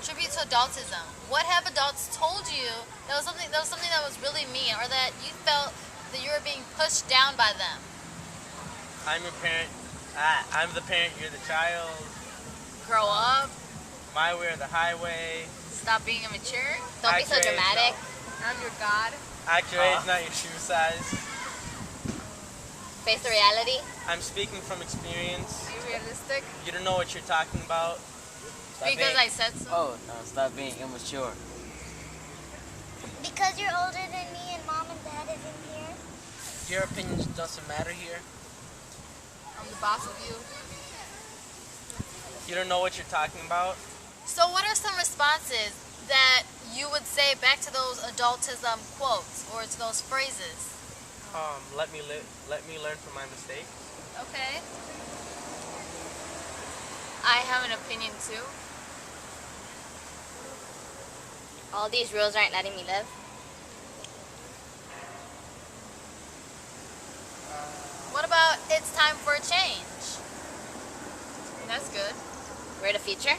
contribute to adultism? What have adults told you that was something that was really mean, or that you felt that you were being pushed down by them? I'm your parent. I'm the parent. You're the child. Grow up. My way or the highway. Stop being immature. Don't be so dramatic. I'm your god. Actually, it's not your shoe size. Face the reality. I'm speaking from experience. Be realistic. You don't know what you're talking about. Because I said so. Oh, no, stop being immature. Because you're older than me and mom and dad isn't here. Your opinion doesn't matter here. I'm the boss of you. You don't know what you're talking about. So what are some responses that you would say back to those adultism quotes or to those phrases? Let me learn from my mistakes. Okay. I have an opinion too. All these rules aren't letting me live. What about it's time for a change? That's good. We're the future.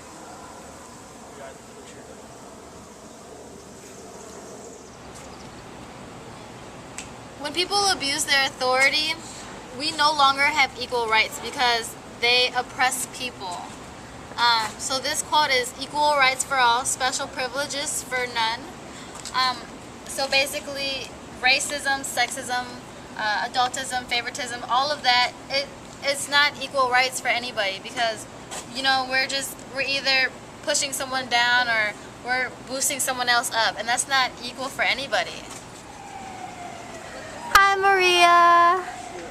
When people abuse their authority, we no longer have equal rights because they oppress people. So this quote is equal rights for all, special privileges for none. So basically, racism, sexism, adultism, favoritism, all of that, it's not equal rights for anybody because, you know, we're either pushing someone down or we're boosting someone else up, and that's not equal for anybody. Hi, Maria.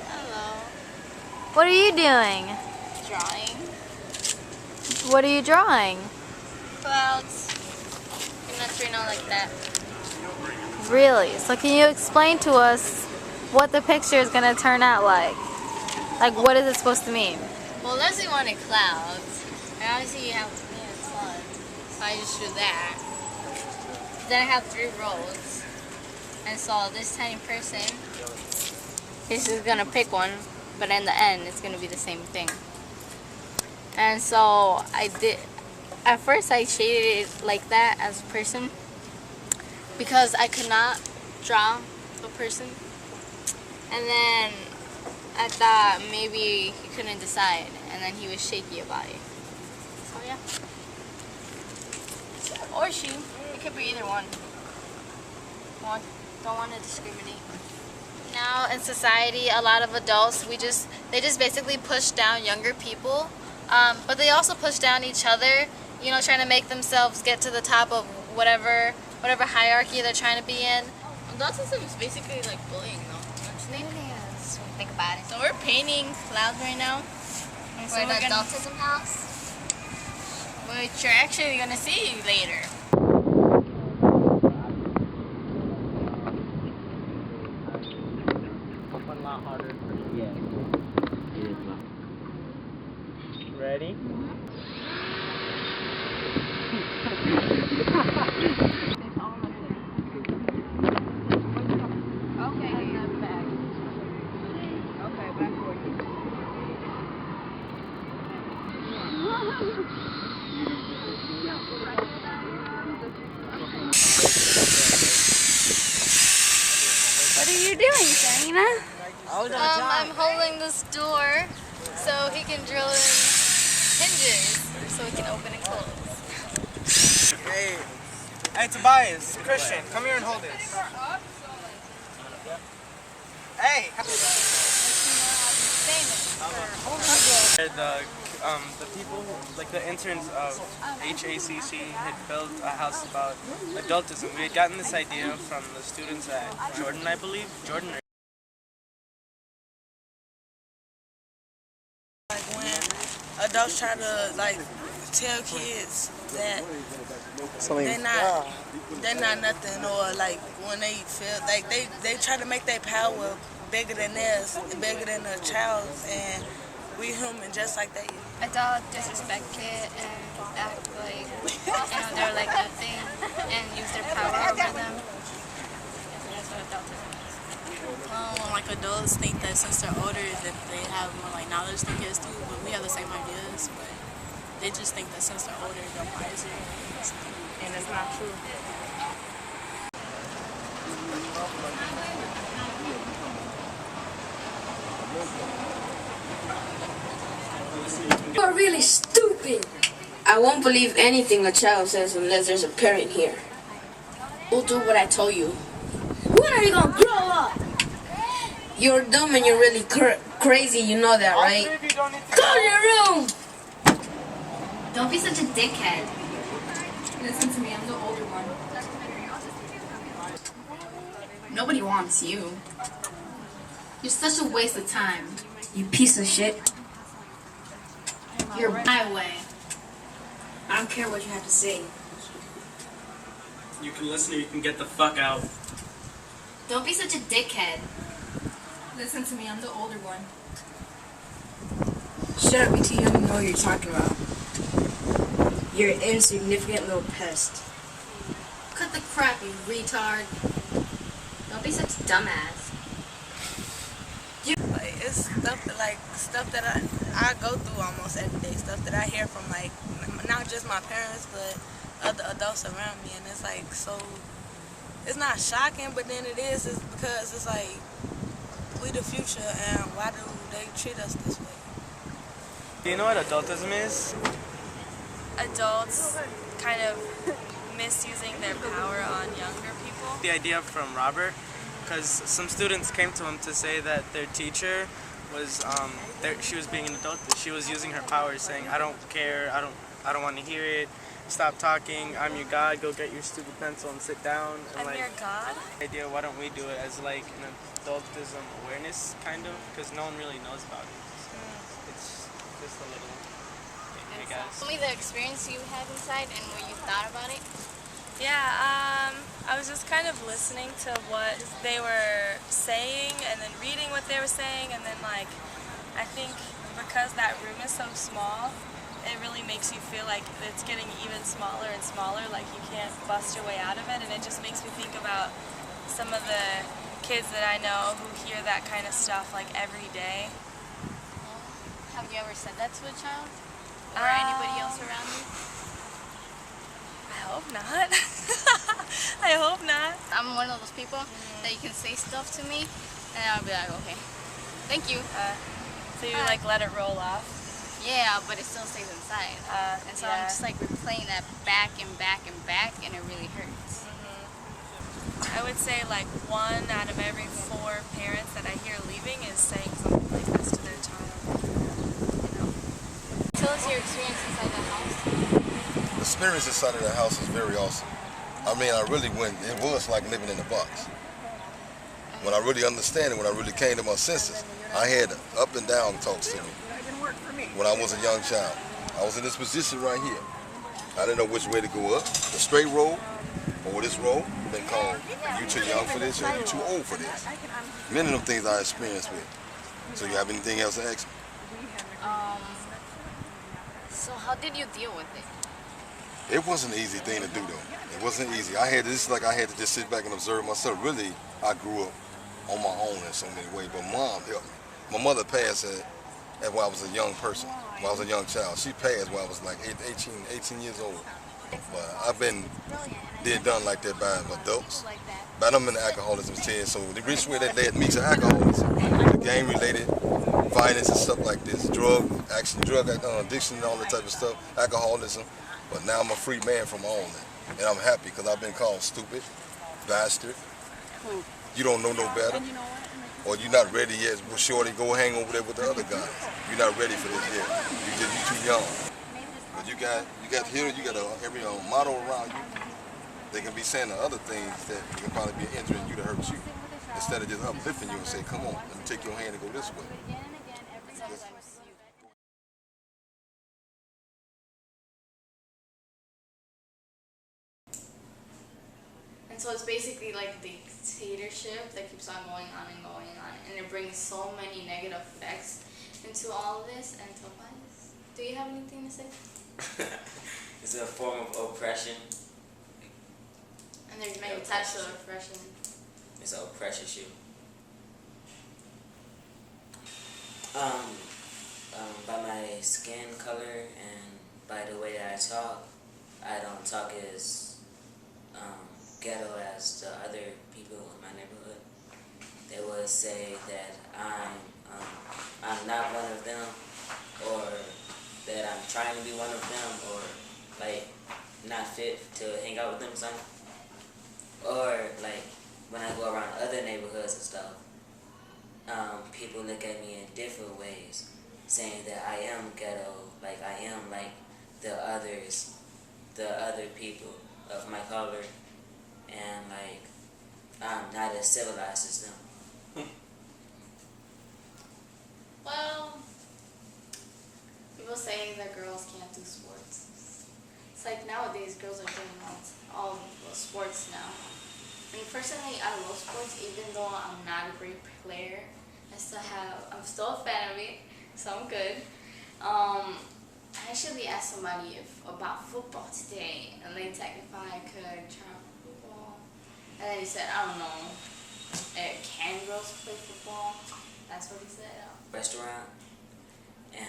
Hello. What are you doing? Drawing. What are you drawing? Clouds. I'm not sure, not like that. Really? So can you explain to us what the picture is going to turn out like? Like, what is it supposed to mean? Well, Leslie wanted clouds, and obviously you have sun, so I just drew that. Then I have 3 roads, and so this tiny person, he's just gonna pick one, but in the end, it's gonna be the same thing. And so at first I shaded it like that as a person, because I could not draw a person, and then I thought maybe he couldn't decide, and then he was shaky about it. So yeah. Or she. It could be either one. Don't want to discriminate. Now in society, a lot of adults, they just basically push down younger people, but they also push down each other. You know, trying to make themselves get to the top of whatever hierarchy they're trying to be in. Adultism is basically like bullying, though. Don't you think? Think about it. So we're painting clouds right now. And so We're the adultism house. which you're actually gonna see later. One lot harder. Yes. It is not. Ready? What are you doing, Serena? I'm holding this door so he can drill in hinges so it can open and close. Hey, Tobias, Christian, come here and hold this. Hey! The people, like the interns of HACC, had built a house about adultism. We had gotten this idea from the students at Jordan, I believe. Jordan. Like when adults try to like tell kids that they're not nothing, or like when they feel like they try to make their power bigger than theirs, bigger than a child's, and we human just like they. Adults disrespect kids and act like they're like nothing and use their power over them. That's what adultism is. Like adults think that since they're older that they have more like knowledge than kids do, but we have the same ideas. But They just think that since they're older, they're wiser. And it's not true. You are really stupid. I won't believe anything a child says unless there's a parent here. We'll do what I told you. When are you gonna grow up? You're dumb and you're really crazy, you know that, right? Go to your room! Don't be such a dickhead. Listen to me, I'm the older one. Nobody wants you. You're such a waste of time. You piece of shit. You're my way. I don't care what you have to say. You can listen or you can get the fuck out. Don't be such a dickhead. Listen to me, I'm the older one. Shut up until you don't know what you're talking about. You're an insignificant little pest. Cut the crap, you retard. Don't be such a dumbass. Like, it's stuff that I go through almost every day. Stuff that I hear from like not just my parents but other adults around me, and it's like so. It's not shocking, but then it is. It's because it's like we the future, and why do they treat us this way? Do you know what adultism is? Adults kind of misusing their power on younger people. The idea from Robert, because some students came to him to say that their teacher was, she was being an adultist. She was using her power, saying, "I don't care. I don't want to hear it. Stop talking. I'm your God. Go get your stupid pencil and sit down." And I'm your God? The idea, why don't we do it as like an adultism awareness, kind of, because no one really knows about it. It's just a little thing, I guess. Tell me the experience you had inside and what you thought about it. Yeah, I was just kind of listening to what they were saying and then reading what they were saying, and then like, I think because that room is so small, it really makes you feel like it's getting even smaller and smaller, like you can't bust your way out of it, and it just makes me think about some of the kids that I know who hear that kind of stuff like every day. Have you ever said that to a child? Or anybody else around you? I hope not. I hope not. I'm one of those people that you can say stuff to me and I'll be like, okay, thank you. So you like let it roll off? Yeah, but it still stays inside. And so I'm just like replaying that back and back and back, and it really hurts. I would say like 1 out of every 4 parents that I hear leaving is saying something like this to their child. You know? Tell us your experience inside the house. The experience inside of the house is very awesome. I mean, it was like living in a box. When I really understand it, when I really came to my senses, I had up and down talks to me. When I was a young child, I was in this position right here. I didn't know which way to go up, the straight road or this road. Been called, you too young for this, or you too old for this. Many of them things I experienced with. So you have anything else to ask me? So how did you deal with it? It wasn't an easy thing to do though. It wasn't easy. I had to just sit back and observe myself. Really, I grew up on my own in so many ways, but Mom helped me. My mother passed when I was a young person, when I was a young child. She passed when I was like 18 years old. But I've been done like that by adults. But I'm in the alcoholism stage, so the rich way that led me to alcoholism, the gang-related violence and stuff like this, drug addiction and all that type of stuff, alcoholism. But now I'm a free man from all that. And I'm happy because I've been called stupid, bastard, you don't know no better, or you're not ready yet. Well, shorty, go hang over there with the other guys. You're not ready for this yet. You're too young. But you got every model around you. They can be saying the other things that can probably be injuring you to hurt you, instead of just uplifting you and say, come on, let me take your hand and go this way. And so it's basically like a dictatorship that keeps on going on and going on, and it brings so many negative effects into all of this. And Tobias, do you have anything to say? It's a form of oppression. And there's many types of oppression. It's an oppression issue. By my skin color and by the way that I talk, I don't talk as ghetto as the other people in my neighborhood. They would say that I'm not one of them, or that I'm trying to be one of them, or like not fit to hang out with them or something. Or like when I go around other neighborhoods and stuff, people look at me in different ways, saying that I am ghetto, like I am like the others, the other people of my color, and like I'm not as civilized as them. Well, people say that girls can't do sports. It's like nowadays girls are doing all the sports now. I mean, personally, I love sports, even though I'm not a great player. I'm still a fan of it, so I'm good. I actually asked somebody about football today, and they asked if I could try football. And then he said, I don't know, can girls play football? That's what he said. Restaurant, and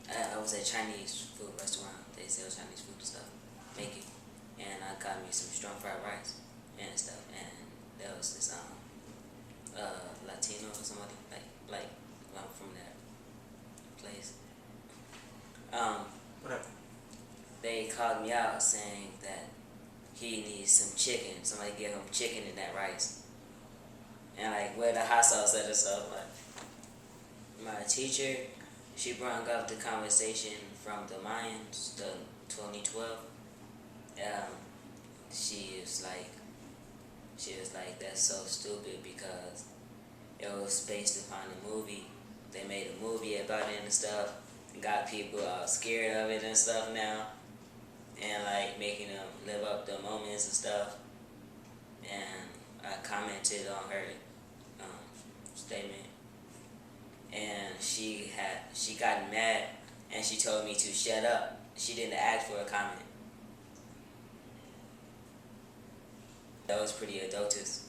I was at Chinese food restaurant. They sell Chinese food and stuff, make it, and I got me some strong fried rice and stuff. And there was this Latino or somebody like from that place. Whatever. They called me out saying that he needs some chicken. Somebody gave him chicken in that rice. And like where the hot sauce at or something. My teacher, she brought up the conversation from the Mayans, the 2012. She was like, that's so stupid because it was based upon a movie. They made a movie about it and stuff. Got people all scared of it and stuff now. And like making them live up the moments and stuff. And I commented on her statement. And she got mad and she told me to shut up. She didn't ask for a comment. That was pretty adultist.